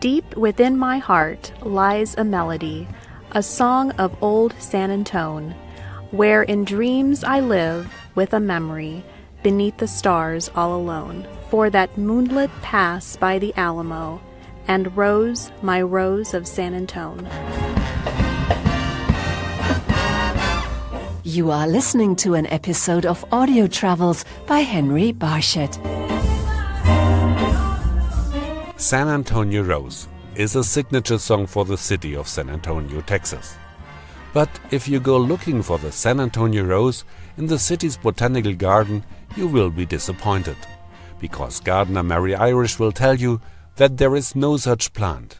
Deep within my heart lies a melody, a song of old San Antone, where in dreams I live with a memory beneath the stars all alone. For that moonlit pass by the Alamo, and Rose, my Rose of San Antone. You are listening to an episode of Audiotravels by Henry Barchet. San Antonio Rose is a signature song for the city of San Antonio, Texas. But if you go looking for the San Antonio Rose in the city's botanical garden, you will be disappointed, because gardener Mary Irish will tell you that there is no such plant.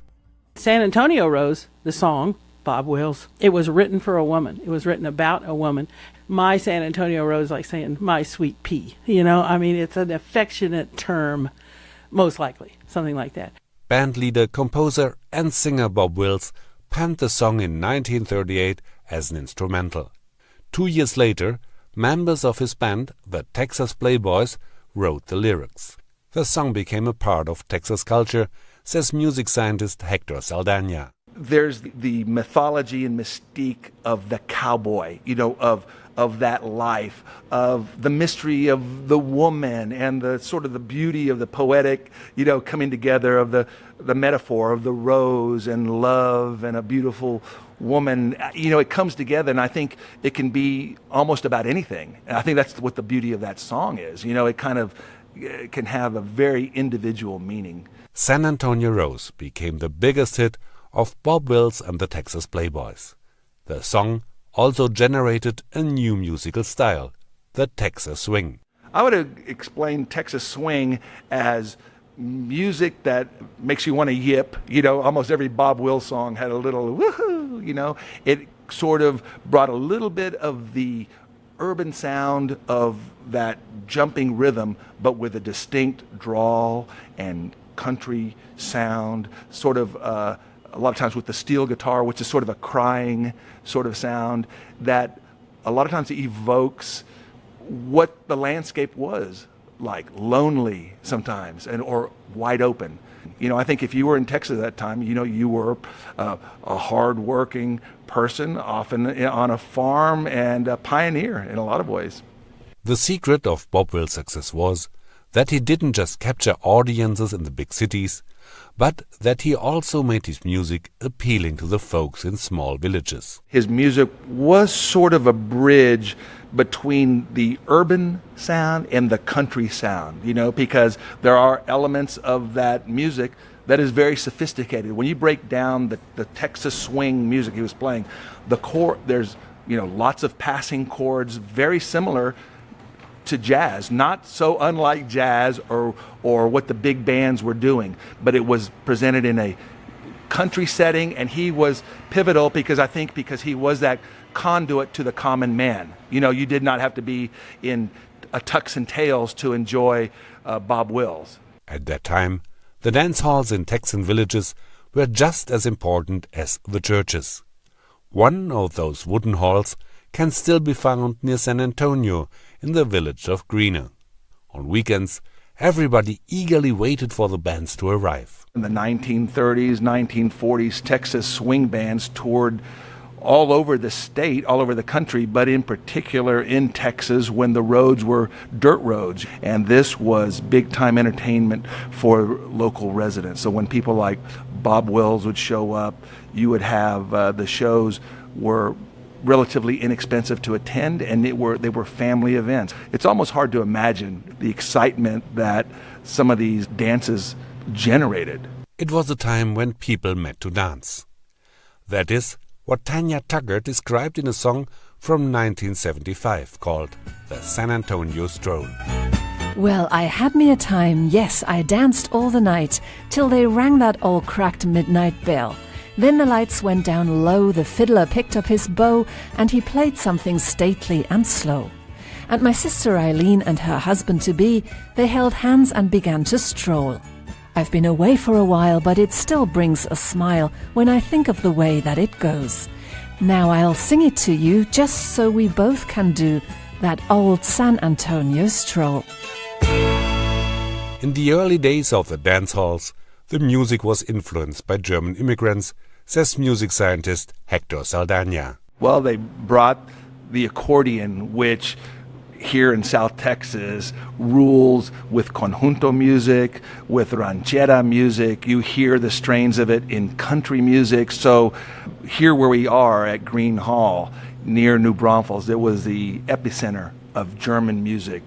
San Antonio Rose, the song, Bob Wills, it was written for a woman. It was written about a woman. My San Antonio Rose, like saying, my sweet pea. It's an affectionate term, most likely, something like that. Band leader, composer and singer Bob Wills penned the song in 1938 as an instrumental. 2 years later, members of his band, the Texas Playboys, wrote the lyrics. The song became a part of Texas culture, says music scientist Hector Saldana. There's the mythology and mystique of the cowboy, of that life, of the mystery of the woman, and the sort of the beauty of the poetic, coming together of the metaphor of the rose and love and a beautiful woman. It comes together, and I think it can be almost about anything. And I think that's what the beauty of that song is. It kind of can have a very individual meaning. San Antonio Rose became the biggest hit of Bob Wills and the Texas Playboys. The song also generated a new musical style, the Texas Swing. I would explain Texas Swing as music that makes you want to yip. Almost every Bob Wills song had a little woohoo, It sort of brought a little bit of the urban sound of that jumping rhythm, but with a distinct drawl and country sound, sort of a lot of times with the steel guitar, which is sort of a crying sort of sound that a lot of times evokes what the landscape was like, lonely sometimes, or wide open. I think if you were in Texas at that time, you were a hard-working person, often on a farm, and a pioneer in a lot of ways. The secret of Bob Wills' success was that he didn't just capture audiences in the big cities, but that he also made his music appealing to the folks in small villages. His music was sort of a bridge between the urban sound and the country sound, because there are elements of that music that is very sophisticated. When you break down the Texas swing music he was playing, the chord, there's lots of passing chords, very similar to jazz, not so unlike jazz or what the big bands were doing, but it was presented in a country setting, and he was pivotal because he was that conduit to the common man. You did not have to be in a tux and tails to enjoy Bob Wills. At that time, the dance halls in Texan villages were just as important as the churches. One of those wooden halls can still be found near San Antonio in the village of Greener. On weekends, everybody eagerly waited for the bands to arrive. In the 1930s, 1940s, Texas swing bands toured all over the state, all over the country, but in particular in Texas when the roads were dirt roads. And this was big-time entertainment for local residents. So when people like Bob Wills would show up, you would have the shows were relatively inexpensive to attend, and they were family events. It's almost hard to imagine the excitement that some of these dances generated. It was a time when people met to dance. That is what Tanya Tucker described in a song from 1975 called The San Antonio Stroll. Well, I had me a time, yes, I danced all the night, till they rang that old cracked midnight bell. Then the lights went down low, the fiddler picked up his bow, and he played something stately and slow. And my sister Eileen and her husband-to-be, they held hands and began to stroll. I've been away for a while, but it still brings a smile when I think of the way that it goes. Now I'll sing it to you, just so we both can do that old San Antonio stroll. In the early days of the dance halls, the music was influenced by German immigrants, says music scientist Hector Saldaña. Well, they brought the accordion, which here in South Texas rules with conjunto music, with ranchera music. You hear the strains of it in country music. So here where we are at Green Hall, near New Braunfels, it was the epicenter of German music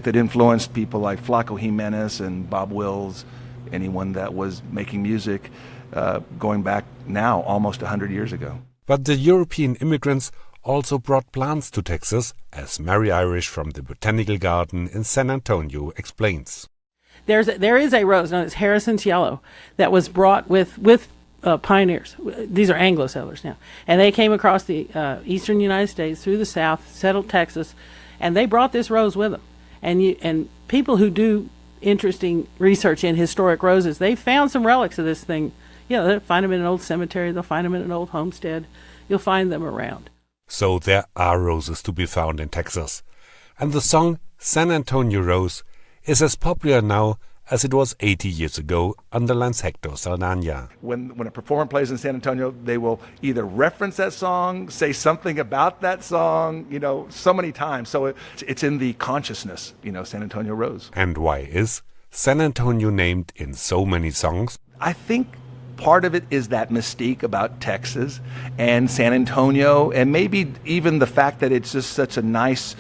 that influenced people like Flaco Jimenez and Bob Wills, anyone that was making music going back now almost 100 years ago. But the European immigrants also brought plants to Texas, as Mary Irish from the Botanical Garden in San Antonio explains. There is a rose known as Harrison's Yellow that was brought with pioneers. These are Anglo settlers now. And they came across the eastern United States through the south, settled Texas, and they brought this rose with them. And people who do interesting research in historic roses, they found some relics of this thing. They'll find them in an old cemetery, they'll find them in an old homestead. You'll find them around. So there are roses to be found in Texas. And the song San Antonio Rose is as popular now as it was 80 years ago, underlines Hector Saldaña. When a performer plays in San Antonio, they will either reference that song, say something about that song, so many times. So it's in the consciousness, San Antonio Rose. And why is San Antonio named in so many songs? I think part of it is that mystique about Texas and San Antonio, and maybe even the fact that it's just such a nice,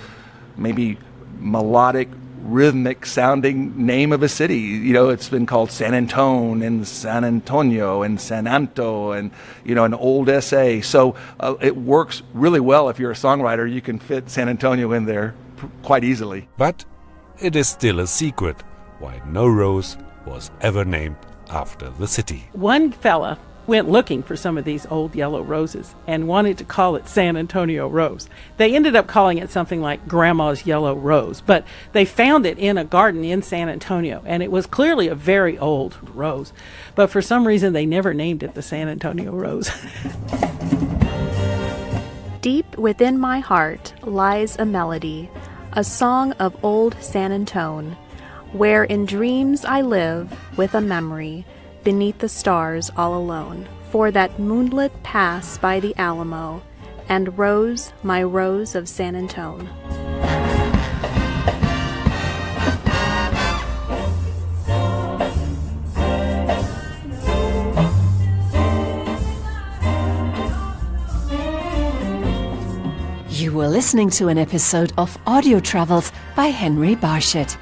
maybe melodic, rhythmic sounding name of a city. It's been called San Antone and San Antonio and San Anto and, an old SA. So it works really well if you're a songwriter. You can fit San Antonio in there quite easily. But it is still a secret why no rose was ever named after the city. One fella went looking for some of these old yellow roses and wanted to call it San Antonio Rose. They ended up calling it something like Grandma's Yellow Rose, but they found it in a garden in San Antonio, and it was clearly a very old rose. But for some reason, they never named it the San Antonio Rose. Deep within my heart lies a melody, a song of old San Antone, where in dreams I live with a memory, beneath the stars all alone. For that moonlit pass by the Alamo, and rose, my rose of San Antone. You were listening to an episode of Audiotravels by Henry Barchet.